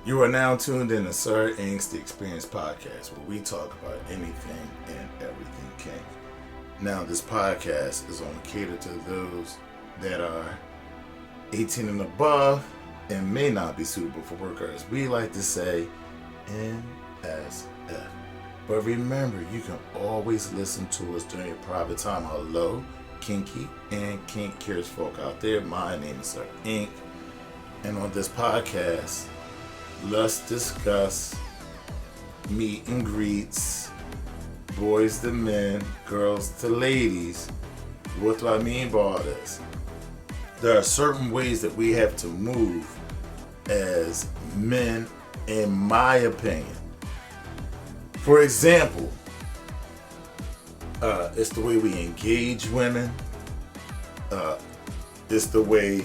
You are now tuned in to Sir Inks The Experience Podcast, where we talk about anything and everything kink. Now, this podcast is only catered to those that are 18 and above and may not be suitable for work, or as we like to say, NSF. But remember, you can always listen to us during your private time. Hello, kinky and kink curious folk out there. My name is Sir Ink, and on this podcast, let's discuss meet and greets, boys to men, girls to ladies. What do I mean by all this? There are certain ways that we have to move as men, in my opinion. For example, it's the way we engage women. It's the way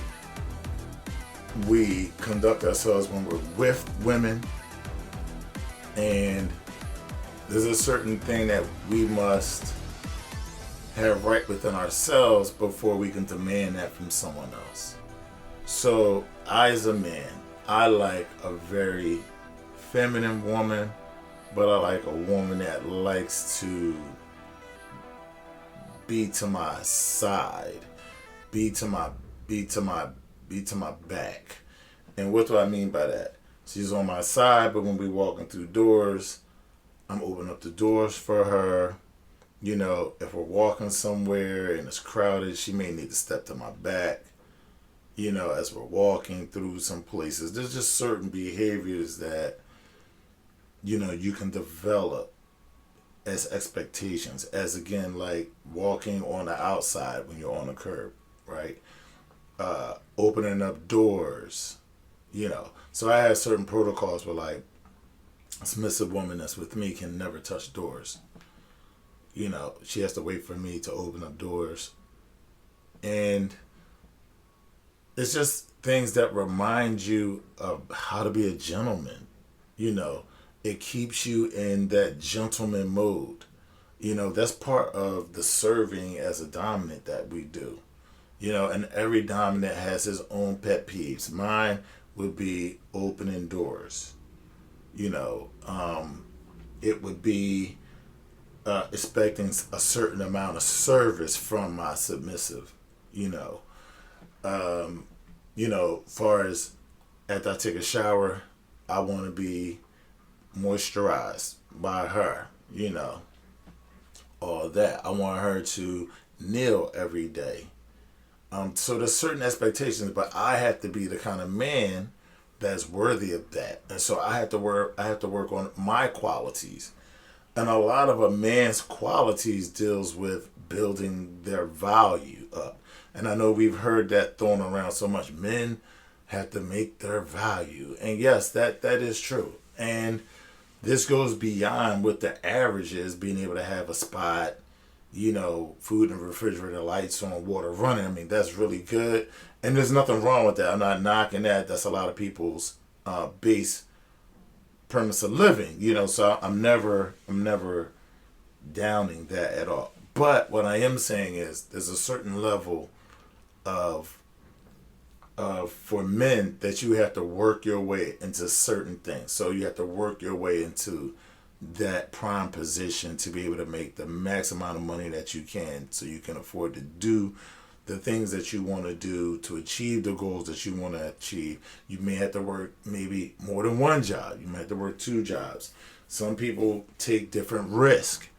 we conduct ourselves when we're with women. And there's a certain thing that we must have right within ourselves before we can demand that from someone else. So I, as a man, I like a very feminine woman, but I like a woman that likes to be to my side, be to my back. And what do I mean by that? She's on my side, but when we walking through doors, I'm opening up the doors for her. You know, if we're walking somewhere and it's crowded, she may need to step to my back. You know, as we're walking through some places, there's just certain behaviors that, you know, you can develop as expectations. As again, like walking on the outside when you're on the curb, right? Opening up doors, you know. So I have certain protocols where, like, a submissive woman that's with me can never touch doors. You know, she has to wait for me to open up doors. And it's just things that remind you of how to be a gentleman. You know, it keeps you in that gentleman mode. You know, that's part of the serving as a dominant that we do. You know, and every dominant has his own pet peeves. Mine would be opening doors. You know, it would be expecting a certain amount of service from my submissive. Far as after I take a shower, I want to be moisturized by her. You know, all that. I want her to kneel every day. So there's certain expectations, but I have to be the kind of man that's worthy of that, and so I have to work on my qualities. And a lot of a man's qualities deals with building their value up. And I know we've heard that thrown around so much. Men have to make their value, and yes, that is true. And this goes beyond what the average is, being able to have a spot, you know, food in the refrigerator, lights on, water running. I mean, that's really good. And there's nothing wrong with that. I'm not knocking that. That's a lot of people's base premise of living, you know, so I'm never downing that at all. But what I am saying is there's a certain level of for men that you have to work your way into certain things. So you have to work your way into that prime position to be able to make the max amount of money that you can, so you can afford to do the things that you want to do to achieve the goals that you want to achieve. You may have to work maybe more than one job. You might have to work 2 jobs. Some people take different risks,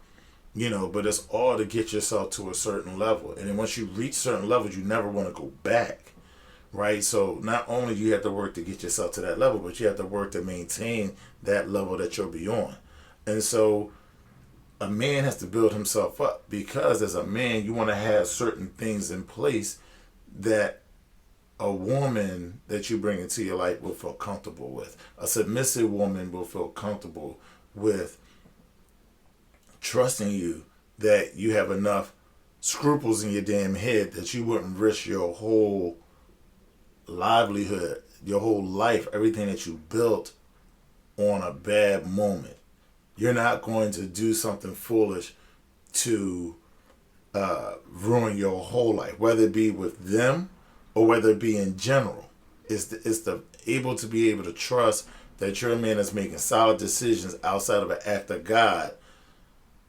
you know, but it's all to get yourself to a certain level. And then once you reach certain levels, you never want to go back, right? So not only do you have to work to get yourself to that level, but you have to work to maintain that level that you'll be on. And so a man has to build himself up, because as a man, you want to have certain things in place that a woman that you bring into your life will feel comfortable with. A submissive woman will feel comfortable with trusting you, that you have enough scruples in your damn head that you wouldn't risk your whole livelihood, your whole life, everything that you built on a bad moment. You're not going to do something foolish to ruin your whole life, whether it be with them or whether it be in general. It's the able to be able to trust that you're a man that's making solid decisions outside of an act of God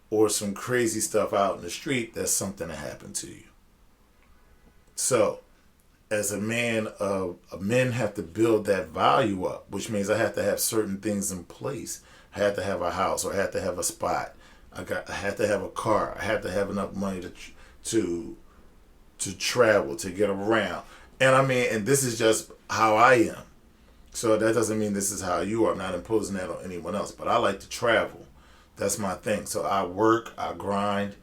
or some crazy stuff out in the street, that's something that happened to you. So, as a man, men have to build that value up, which means I have to have certain things in place. I have to have a house, or I have to have a spot. I have to have a car. I have to have enough money to travel, to get around. And I mean, and this is just how I am. So that doesn't mean this is how you are. I'm not imposing that on anyone else. But I like to travel. That's my thing. So I work, I grind,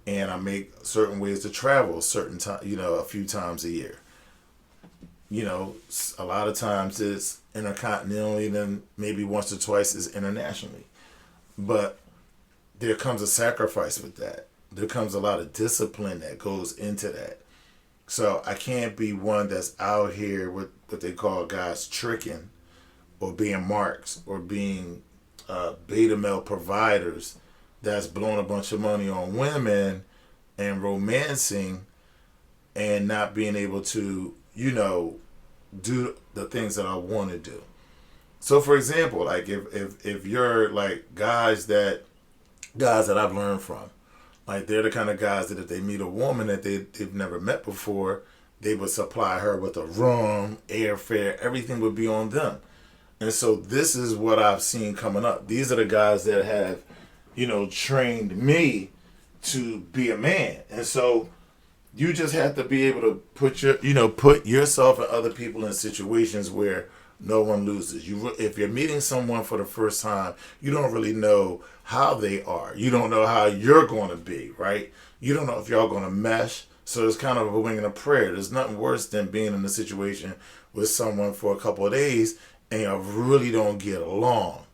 and I make certain ways to travel certain time, a few times a year. A lot of times it's intercontinentally, then maybe once or twice is internationally. But there comes a sacrifice with that. There comes a lot of discipline that goes into that. So I can't be one that's out here with what they call guys tricking or being marks or being beta male providers that's blowing a bunch of money on women and romancing and not being able to, do the things that I want to do. So for example, like if you're like guys that I've learned from, like they're the kind of guys that if they meet a woman that they've never met before, they would supply her with a room, airfare, everything would be on them. And so this is what I've seen coming up. These are the guys that have, trained me to be a man. And so you just have to be able to put yourself and other people in situations where no one loses. If you're meeting someone for the first time, you don't really know how they are. You don't know how you're going to be, right? You don't know if y'all going to mesh. So it's kind of a wing and a prayer. There's nothing worse than being in a situation with someone for a couple of days and you really don't get along.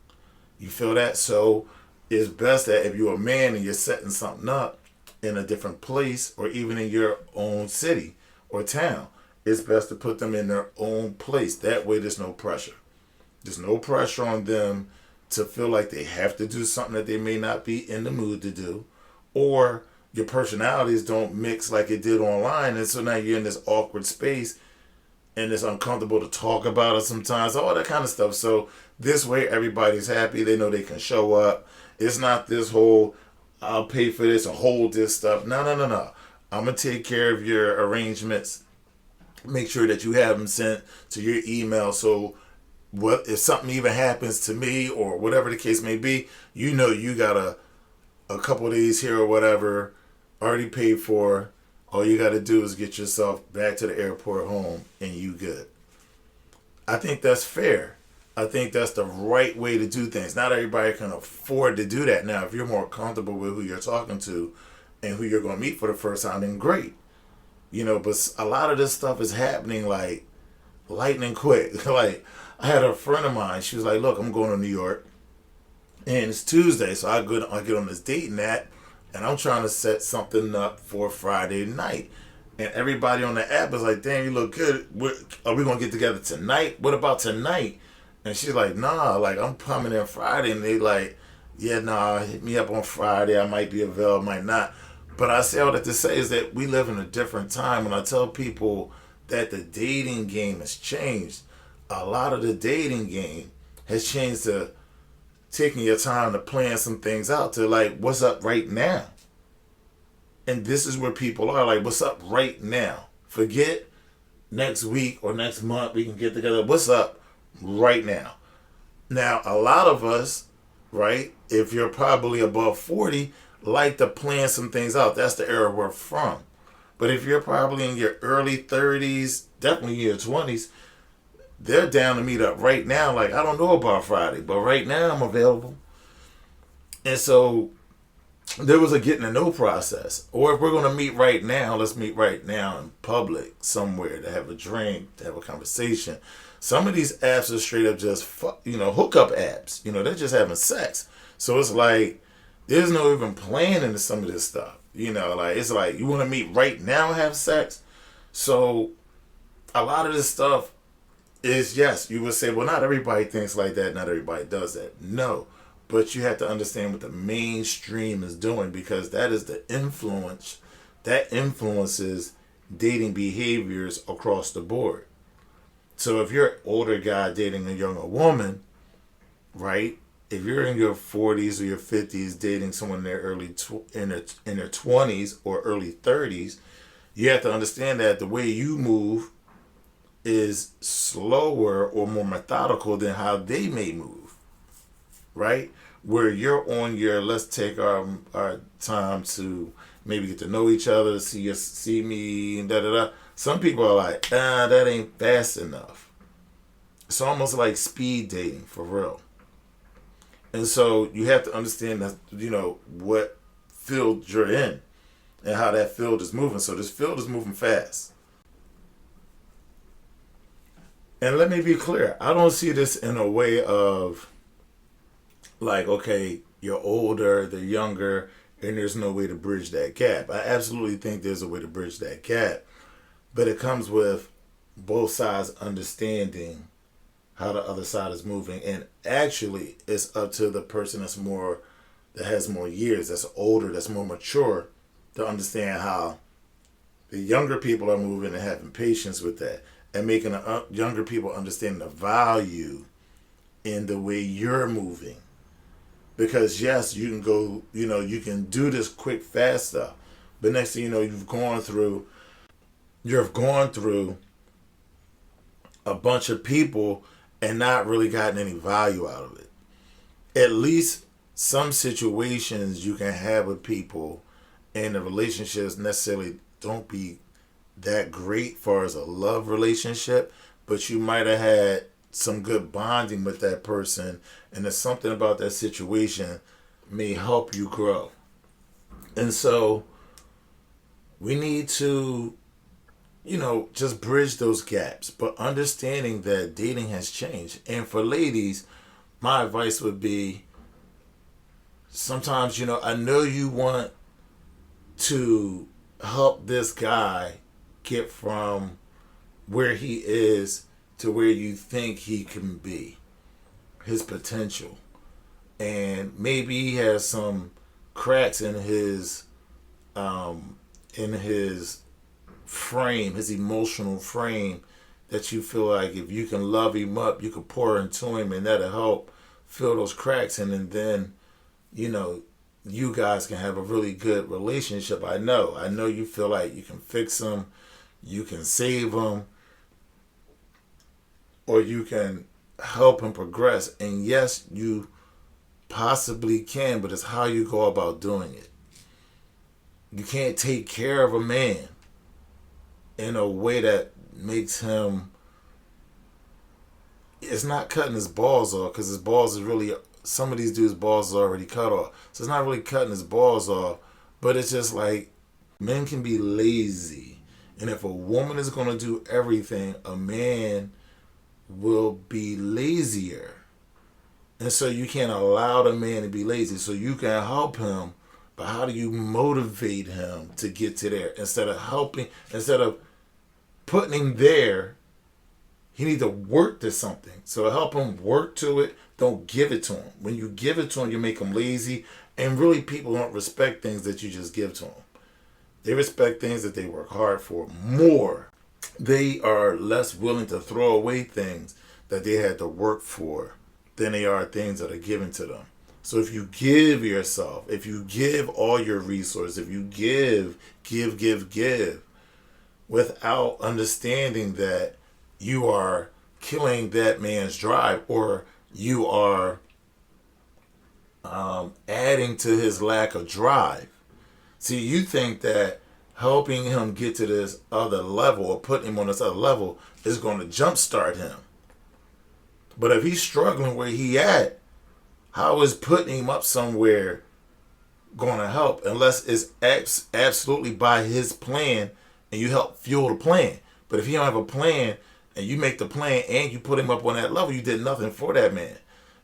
You feel that? So it's best that if you're a man and you're setting something up in a different place or even in your own city or town, it's best to put them in their own place. That way there's no pressure. There's no pressure on them to feel like they have to do something that they may not be in the mood to do, or your personalities don't mix like it did online, and so now you're in this awkward space and it's uncomfortable to talk about it sometimes, all that kind of stuff. So this way everybody's happy. They know they can show up. It's not this whole I'll pay for this or hold this stuff. No. I'm going to take care of your arrangements. Make sure that you have them sent to your email. So what if something even happens to me or whatever the case may be, you got a couple of days here or whatever already paid for. All you got to do is get yourself back to the airport home and you good. I think that's fair. I think that's the right way to do things. Not everybody can afford to do that. Now, if you're more comfortable with who you're talking to and who you're going to meet for the first time, then great. But a lot of this stuff is happening like lightning quick. Like, I had a friend of mine. She was like, look, I'm going to New York. And it's Tuesday, so I get on this dating app. And I'm trying to set something up for Friday night. And everybody on the app is like, damn, you look good. Are we going to get together tonight? What about tonight? And she's like, nah, like I'm coming in Friday. And they like, yeah, nah, hit me up on Friday. I might be available, might not. But I say all that to say is that we live in a different time. And I tell people that the dating game has changed. A lot of the dating game has changed to taking your time to plan some things out to like, what's up right now? And this is where people are like, what's up right now? Forget next week or next month we can get together. What's up right now? Now, a lot of us, right, if you're probably above 40, like to plan some things out. That's the era we're from. But if you're probably in your early 30s, definitely your 20s, they're down to meet up right now. Like, I don't know about Friday, but right now I'm available. And so there was a getting to know process. Or if we're going to meet right now, let's meet right now in public somewhere to have a drink, to have a conversation. Some of these apps are straight up just, hookup apps. They're just having sex. So it's like, there's no even planning to some of this stuff. It's like, you want to meet right now and have sex? So a lot of this stuff is, yes, you would say, well, not everybody thinks like that. Not everybody does that. No. But you have to understand what the mainstream is doing, because that is the influence that influences dating behaviors across the board. So if you're an older guy dating a younger woman, right? If you're in your 40s or your 50s dating someone in their in their 20s or early 30s, you have to understand that the way you move is slower or more methodical than how they may move, right? Where you're on your let's take our time to maybe get to know each other, see me, and da da da. Some people are like, that ain't fast enough. It's almost like speed dating for real. And so you have to understand that, what field you're in and how that field is moving. So this field is moving fast. And let me be clear, I don't see this in a way of like, okay, you're older, they're younger, and there's no way to bridge that gap. I absolutely think there's a way to bridge that gap, but it comes with both sides understanding how the other side is moving. And actually, it's up to the person that has more years, that's older, that's more mature, to understand how the younger people are moving and having patience with that, and making the younger people understand the value in the way you're moving. Because yes, you can go, you can do this quick, fast stuff, but next thing you know, you've gone through a bunch of people and not really gotten any value out of it. At least some situations you can have with people, and the relationships necessarily don't be that great far as a love relationship, but you might have had some good bonding with that person, and there's something about that situation may help you grow. And so we need to, just bridge those gaps, but understanding that dating has changed. And for ladies, my advice would be sometimes, I know you want to help this guy get from where he is to where you think he can be, his potential. And maybe he has some cracks in his frame, his emotional frame, that you feel like if you can love him up, you can pour into him, and that'll help fill those cracks in, and then, you guys can have a really good relationship. I know you feel like you can fix him, you can save him, or you can help him progress. And yes, you possibly can, but it's how you go about doing it. You can't take care of a man in a way that makes him, it's not cutting his balls off, because his balls is really, some of these dudes' balls are already cut off. So it's not really cutting his balls off, but it's just like, men can be lazy. And if a woman is going to do everything, a man will be lazier. And so you can't allow the man to be lazy. So you can help him, but how do you motivate him to get to there? Instead of putting him there, he needs to work to something. So help him work to it. Don't give it to him. When you give it to him, you make him lazy. And really, people don't respect things that you just give to them. They respect things that they work hard for more. They are less willing to throw away things that they had to work for than they are things that are given to them. So if you give yourself, if you give all your resources, if you give, without understanding that you are killing that man's drive, or you are adding to his lack of drive. See, you think that helping him get to this other level, or putting him on this other level, is going to jumpstart him. But if he's struggling where he at, how is putting him up somewhere going to help, unless it's absolutely by his plan and you help fuel the plan? But if he don't have a plan and you make the plan and you put him up on that level, you did nothing for that man.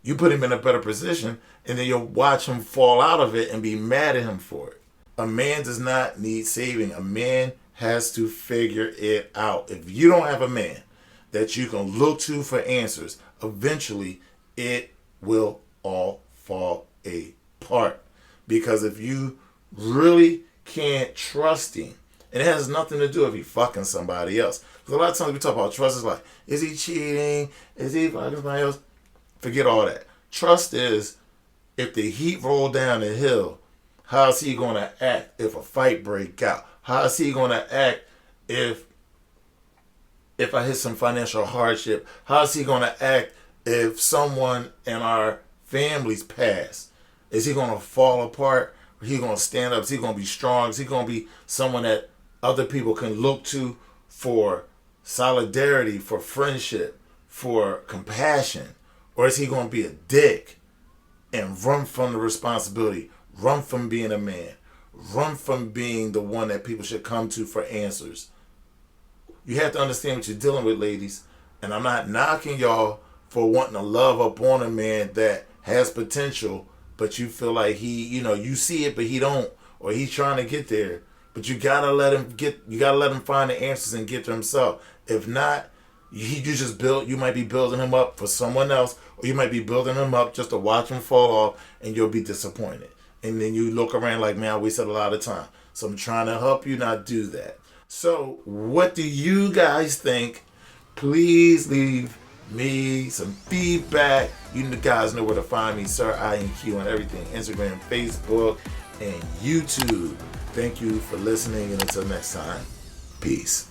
You put him in a better position, and then you'll watch him fall out of it and be mad at him for it. A man does not need saving. A man has to figure it out. If you don't have a man that you can look to for answers, eventually it will all fall apart. Because if you really can't trust him, and it has nothing to do if he's fucking somebody else. Because a lot of times we talk about trust, is like, is he cheating? Is he fucking somebody else? Forget all that. Trust is, if the heat roll down the hill, how is he going to act if a fight break out? How is he going to act if I hit some financial hardship? How is he going to act if someone in our families pass? Is he going to fall apart? Or is he going to stand up? Is he going to be strong? Is he going to be someone that other people can look to for solidarity, for friendship, for compassion? Or is he going to be a dick and run from the responsibility, run from being a man, run from being the one that people should come to for answers? You have to understand what you're dealing with, ladies. And I'm not knocking y'all for wanting to love up on a man that has potential, but you feel like he, you see it, but he don't, or he's trying to get there. But you gotta let him find the answers and get to himself. If not, you might be building him up for someone else, or you might be building him up just to watch him fall off, and you'll be disappointed. And then you look around like, man, I wasted a lot of time. So I'm trying to help you not do that. So what do you guys think? Please leave me some feedback. You guys know where to find me, Sir INQ, on everything: Instagram, Facebook, and YouTube. Thank you for listening, and until next time, peace.